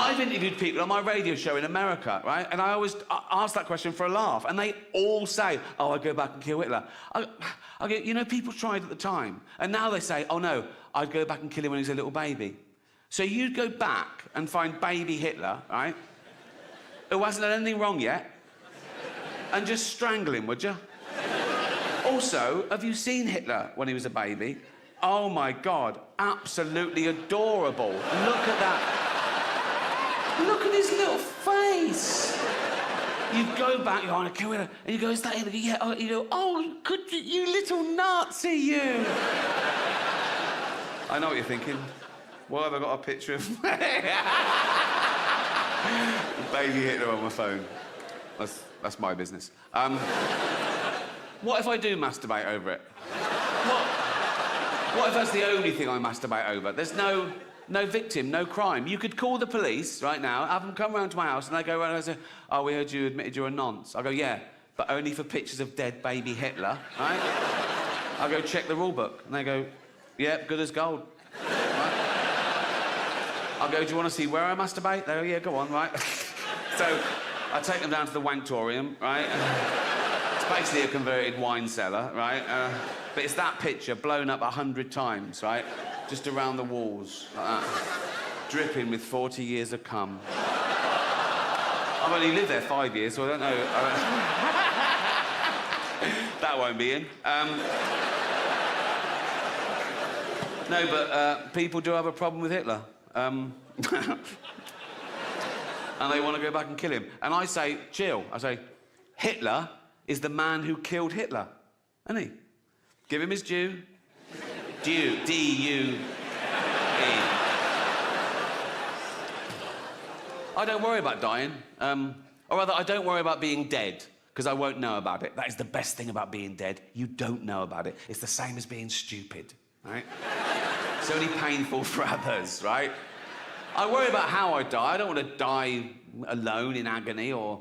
I've interviewed people on my radio show in America, right? And I always ask that question for a laugh. And they all say, oh, I'd go back and kill Hitler. I go, you know, people tried at the time. And now they say, oh, no, I'd go back and kill him when he was a little baby. So you'd go back and find baby Hitler, right? Who hasn't done anything wrong yet, and just strangle him, would you? Also, have you seen Hitler when he was a baby? Oh, my God, absolutely adorable. Look at that. Look at his little face. You go back, you want to kill Hitler, and you go, is that Hitler? Yeah, oh, you go, oh, could you little Nazi, you. I know what you're thinking. Why have I got a picture of baby Hitler on my phone? That's my business. What if I do masturbate over it? What if that's the only thing I masturbate over? There's no victim, no crime. You could call the police right now, have them come round to my house, and they go around and say, oh, we heard you admitted you're a nonce. I go, yeah, but only for pictures of dead baby Hitler, right? I go, check the rule book. And they go, yeah, good as gold. I'll go, do you want to see where I masturbate? They go, yeah, go on, right? So I take them down to the Wanktorium, right? It's basically a converted wine cellar, right? But it's that picture blown up 100 times, right? Just around the walls, like that. Dripping with 40 years of cum. I've only lived there 5 years, so I don't know. That won't be in. No, but people do have a problem with Hitler. And they want to go back and kill him. And I say, chill. I say, Hitler is the man who killed Hitler, isn't he? Give him his due. Due. D-U-E. I don't worry about dying. Or rather, I don't worry about being dead, because I won't know about it. That is the best thing about being dead. You don't know about it. It's the same as being stupid, right? It's only painful for others, right? I worry about how I die. I don't want to die alone in agony, or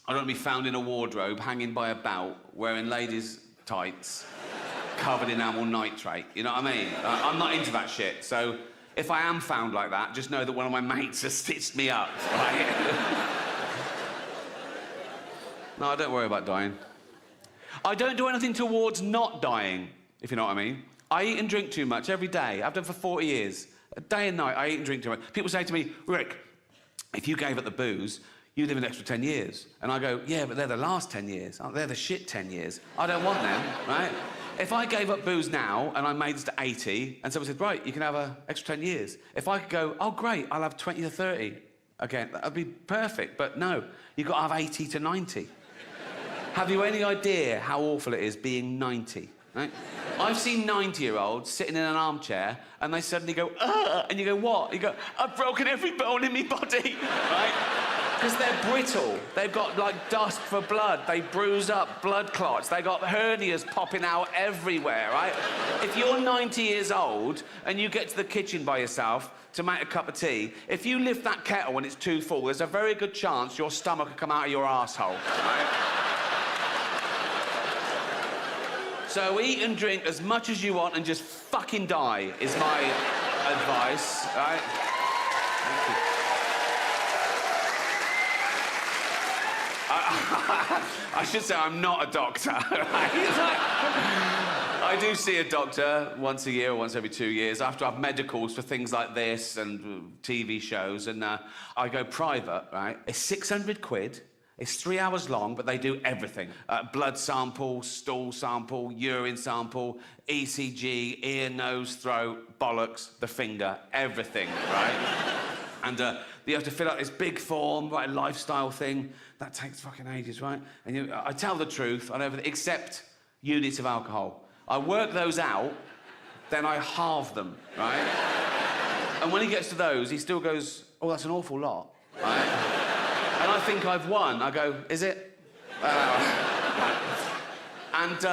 I don't want to be found in a wardrobe hanging by a belt wearing ladies' tights covered in amyl nitrate. You know what I mean? I'm not into that shit. So if I am found like that, just know that one of my mates has stitched me up, right? No, I don't worry about dying. I don't do anything towards not dying, if you know what I mean. I eat and drink too much every day. I've done for 40 years. Day and night, I eat and drink too much. People say to me, Rick, if you gave up the booze, you'd live an extra 10 years. And I go, yeah, but they're the last 10 years. They're the shit 10 years. I don't want them, right? If I gave up booze now and I made it to 80, and someone said, right, you can have an extra 10 years. If I could go, oh, great, I'll have 20 to 30. Okay, that'd be perfect. But no, you've got to have 80 to 90. Have you any idea how awful it is being 90? Right? I've seen 90-year-olds sitting in an armchair and they suddenly go, ugh, and you go, what? You go, I've broken every bone in my body, right? Because they're brittle. They've got, like, dust for blood. They bruise up, blood clots. They got hernias popping out everywhere, right? If you're 90 years old and you get to the kitchen by yourself to make a cup of tea, if you lift that kettle when it's too full, there's a very good chance your stomach will come out of your arsehole, right? So eat and drink as much as you want and just fucking die, is my advice, right? Thank you. I should say I'm not a doctor, right? I do see a doctor once a year or once every 2 years after I have medicals for things like this and TV shows, and I go private, right? It's 600 quid. It's 3 hours long, but they do everything. Blood sample, stool sample, urine sample, ECG, ear, nose, throat, bollocks, the finger, everything, right? And you have to fill out this big form, write a lifestyle thing. That takes fucking ages, right? And I tell the truth on everything, except units of alcohol. I work those out, then I halve them, right? And when he gets to those, he still goes, oh, that's an awful lot, right? And I think I've won. I go, is it? And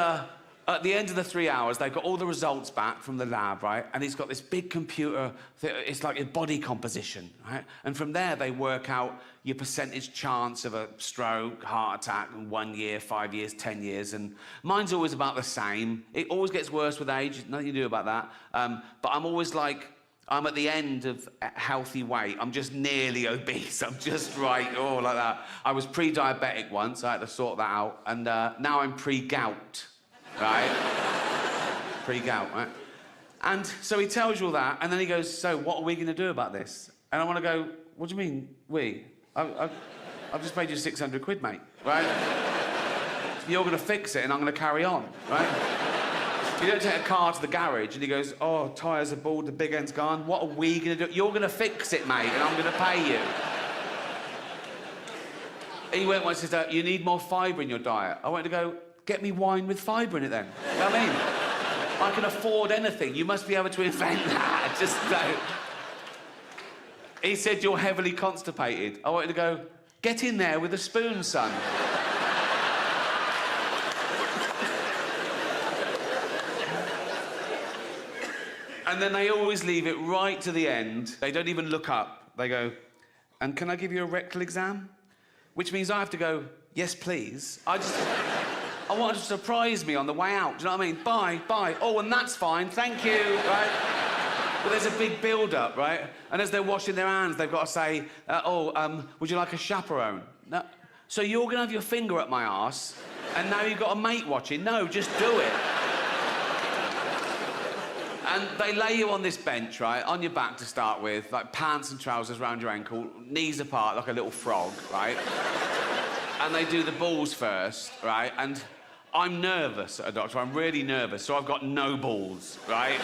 at the end of the 3 hours, they've got all the results back from the lab, right? And he's got this big computer, it's like a body composition, right? And from there, they work out your percentage chance of a stroke, heart attack, in 1 year, 5 years, 10 years. And mine's always about the same. It always gets worse with age, nothing you do about that. But I'm always like, I'm at the end of healthy weight. I'm just nearly obese. I'm just right, like that. I was pre-diabetic once. I had to sort that out. And now I'm pre-gout, right? Pre-gout, right? And so he tells you all that, and then he goes, so what are we going to do about this? And I want to go, what do you mean, we? I've just paid you 600 quid, mate, right? You're going to fix it, and I'm going to carry on, right? You don't take a car to the garage and he goes, oh, tyres are bald, the big end's gone. What are we going to do? You're going to fix it, mate, and I'm going to pay you. He went once and said, you need more fibre in your diet. I went to go, get me wine with fibre in it then. You know what I mean? I can afford anything. You must be able to invent that. Just don't. He said, you're heavily constipated. I wanted to go, get in there with a spoon, son. And then they always leave it right to the end. They don't even look up. They go, and can I give you a rectal exam? Which means I have to go, yes, please. I want to surprise me on the way out. Do you know what I mean? Bye, bye. Oh, and that's fine, thank you, right? But there's a big build-up, right? And as they're washing their hands, they've got to say, would you like a chaperone? No. So you're going to have your finger up my arse, and now you've got a mate watching? No, just do it. And they lay you on this bench, right, on your back to start with, like pants and trousers round your ankle, knees apart like a little frog, right? And they do the balls first, right? And I'm nervous, a doctor, I'm really nervous, so I've got no balls, right?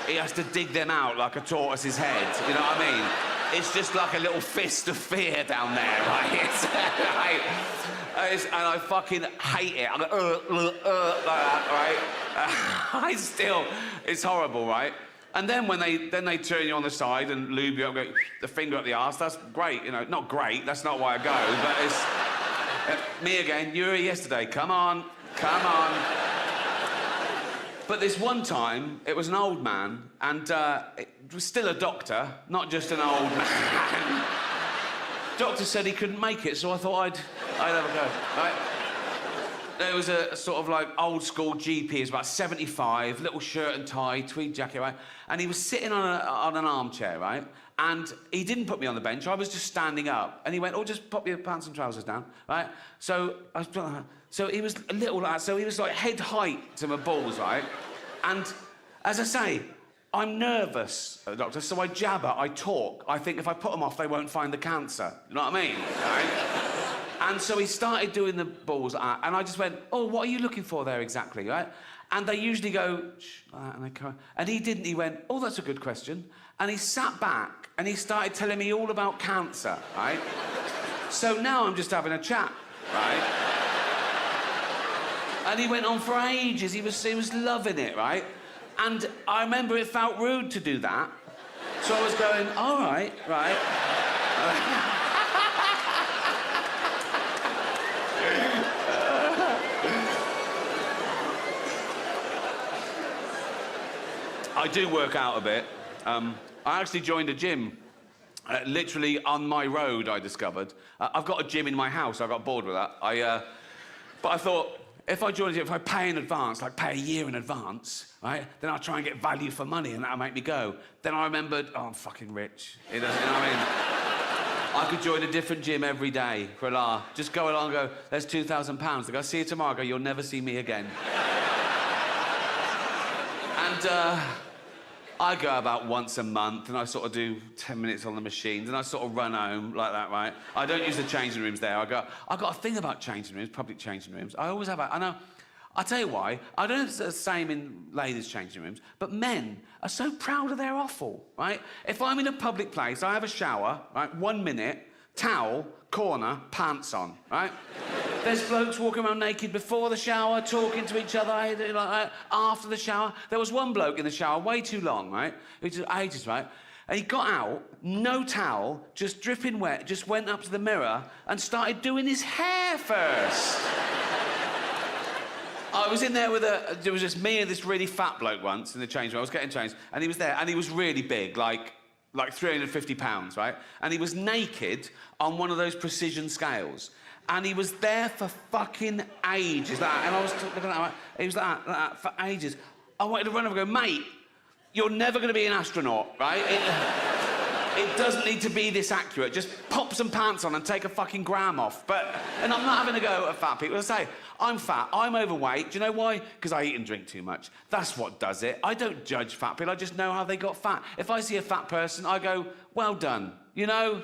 He has to dig them out like a tortoise's head, you know what I mean? It's just like a little fist of fear down there, right? And I fucking hate it. I'm like that, right? It's horrible, right? And then when they turn you on the side and lube you up, go the finger up the arse, that's great, you know. Not great, that's not why I go, but it's... me again, you were here yesterday, come on, come on. But this one time, it was an old man, and it was still a doctor, not just an old man. Doctor said he couldn't make it, so I thought I'd have a go, right? There was a sort of like old school GP, he was about 75, little shirt and tie, tweed jacket, right? And he was sitting on an armchair, right? And he didn't put me on the bench, I was just standing up. And he went, oh, just pop your pants and trousers down, right? So he was a little like, so he was like head height to my balls, right? And as I say, I'm nervous, doctor, so I jabber, I talk. I think if I put them off, they won't find the cancer. You know what I mean? Right? And so he started doing the balls like that, and I just went, oh, what are you looking for there exactly, right? And they usually go, shh, like that, and they come. And he didn't, he went, oh, that's a good question. And he sat back, and he started telling me all about cancer, right? So now I'm just having a chat, right? And he went on for ages, he was loving it, right? And I remember it felt rude to do that. So I was going, all right, right. I do work out a bit. I actually joined a gym. Literally on my road, I discovered. I've got a gym in my house. I got bored with that. But I thought, if I join a gym, if I pay in advance, like pay a year in advance, right, then I'll try and get value for money, and that'll make me go. Then I remembered, oh, I'm fucking rich. It doesn't, you know what I mean? I could join a different gym every day for a laugh. Just go along and go, there's £2,000. They go, see you tomorrow. I go, you'll never see me again. And I go about once a month, and I sort of do 10 minutes on the machines, and I sort of run home like that, right? I don't use the changing rooms there. I've got a thing about changing rooms, public changing rooms. I always have. I know. I'll tell you why. I don't know if it's the same in ladies' changing rooms, but men are so proud of their offal, right? If I'm in a public place, I have a shower, right? 1 minute, towel, corner, pants on, right? There's blokes walking around naked before the shower, talking to each other, like that, after the shower. There was one bloke in the shower, way too long, right? It took ages, right? And he got out, no towel, just dripping wet, just went up to the mirror and started doing his hair first. I was in there with there was just me and this really fat bloke once in the change room. I was getting changed, and he was there, and he was really big, like 350 pounds, right? And he was naked on one of those precision scales. And he was there for fucking ages, and I was looking at that, he was like that for ages. I wanted to run over and go, mate, you're never going to be an astronaut, right? It doesn't need to be this accurate. Just pop some pants on and take a fucking gram off. And I'm not having a go at fat people. I say, I'm fat, I'm overweight. Do you know why? Because I eat and drink too much. That's what does it. I don't judge fat people, I just know how they got fat. If I see a fat person, I go, well done. You know,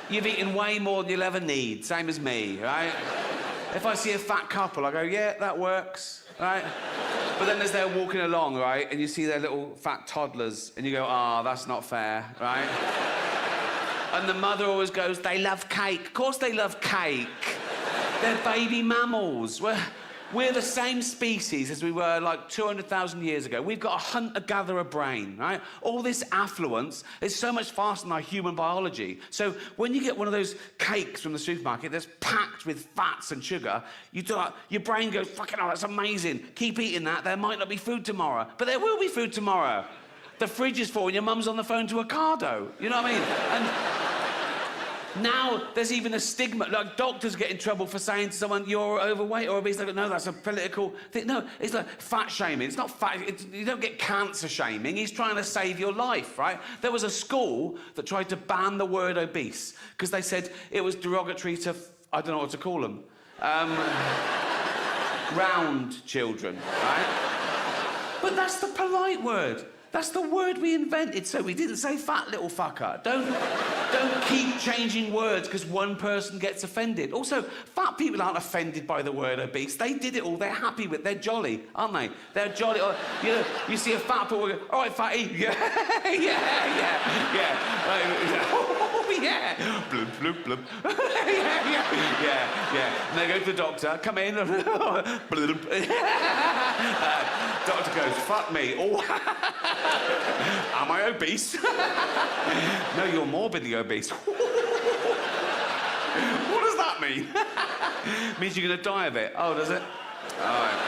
you've eaten way more than you'll ever need, same as me, right? If I see a fat couple, I go, yeah, that works, right? But then as they're walking along, right, and you see their little fat toddlers, and you go, ah, that's not fair, right? And the mother always goes, they love cake. Of course they love cake. They're baby mammals. We're the same species as we were like 200,000 years ago. We've got a hunter-gatherer brain, right? All this affluence is so much faster than our human biology. So when you get one of those cakes from the supermarket that's packed with fats and sugar, you do like, your brain goes, fucking hell, that's amazing. Keep eating that, there might not be food tomorrow. But there will be food tomorrow. The fridge is full and your mum's on the phone to Ocado. You know what I mean? And now there's even a stigma, like doctors get in trouble for saying to someone, you're overweight or obese. They go, no, that's a political thing. No, it's like fat shaming. It's not fat, you don't get cancer shaming. He's trying to save your life, right? There was a school that tried to ban the word obese because they said it was derogatory to, I don't know what to call them, round children, right? But that's the polite word. That's the word we invented, so we didn't say fat little fucker. Don't keep changing words because one person gets offended. Also, fat people aren't offended by the word obese. They did it all. They're happy with it. They're jolly, aren't they? They're jolly. You know, you see a fat people go, all right, fatty. Yeah, yeah. Oh, yeah. Bloop, bloop, bloop. yeah. And they go to the doctor, come in. Bloop. Doctor goes, fuck me. Oh. Am I obese? No, you're morbidly obese. What does that mean? Means you're going to die of it. Oh, does it? All right.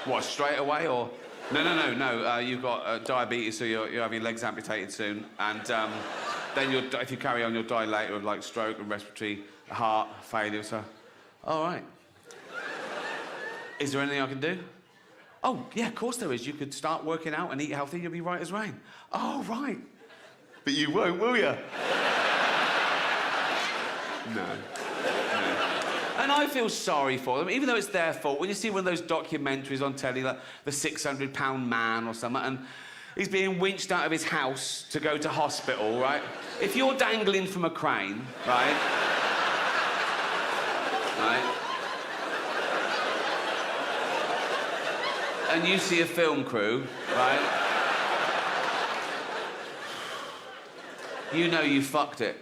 What, straight away or? No. You've got diabetes, so you're having your legs amputated soon. And then if you carry on, you'll die later of like stroke and respiratory heart failure. So, all right. Is there anything I can do? Oh, yeah, of course there is. You could start working out and eat healthy, you'll be right as rain. Oh, right. But you won't, will you? No. And I feel sorry for them, even though it's their fault. When you see one of those documentaries on telly, like the 600-pound man or something, and he's being winched out of his house to go to hospital, right? If you're dangling from a crane, right? And you see a film crew, right? You know you fucked it.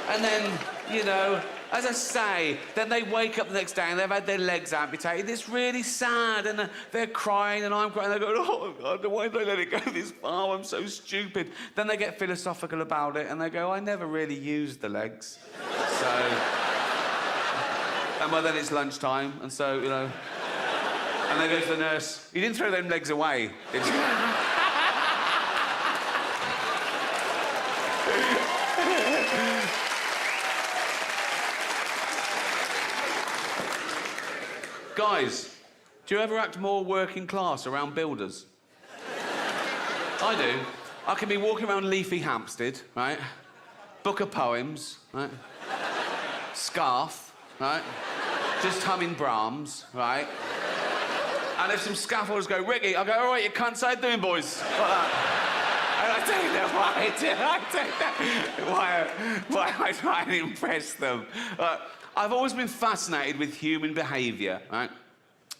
And then, you know, as I say, then they wake up the next day and they've had their legs amputated. It's really sad, and they're crying and I'm crying. They're going, oh, God, why did I let it go this far? I'm so stupid. Then they get philosophical about it and they go, I never really used the legs. So... And well, then it's lunchtime, and so, you know... And they go to the nurse, you didn't throw them legs away, did you? Guys, do you ever act more working class around builders? I do. I can be walking around Leafy Hampstead, right? Book of poems, right? Scarf, right? Just humming Brahms, right? And if some scaffolders go, Ricky, I go, all right, you can't say doing, boys. Like that. And I don't know why I try and impress them. I've always been fascinated with human behaviour, right?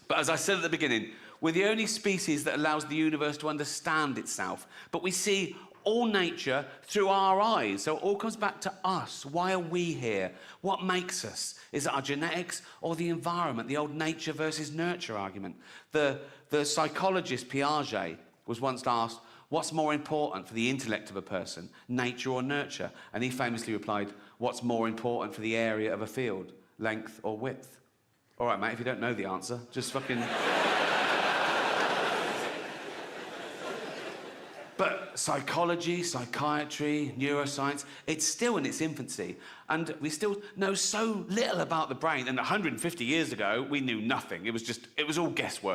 But as I said at the beginning, we're the only species that allows the universe to understand itself. But we see all nature through our eyes. So it all comes back to us. Why are we here? What makes us? Is it our genetics or the environment? The old nature versus nurture argument. The psychologist Piaget was once asked, what's more important for the intellect of a person, nature or nurture? And he famously replied, what's more important for the area of a field, length or width? All right, mate, if you don't know the answer, just fucking... But psychology, psychiatry, neuroscience, it's still in its infancy. And we still know so little about the brain. And 150 years ago, we knew nothing. It was all guesswork.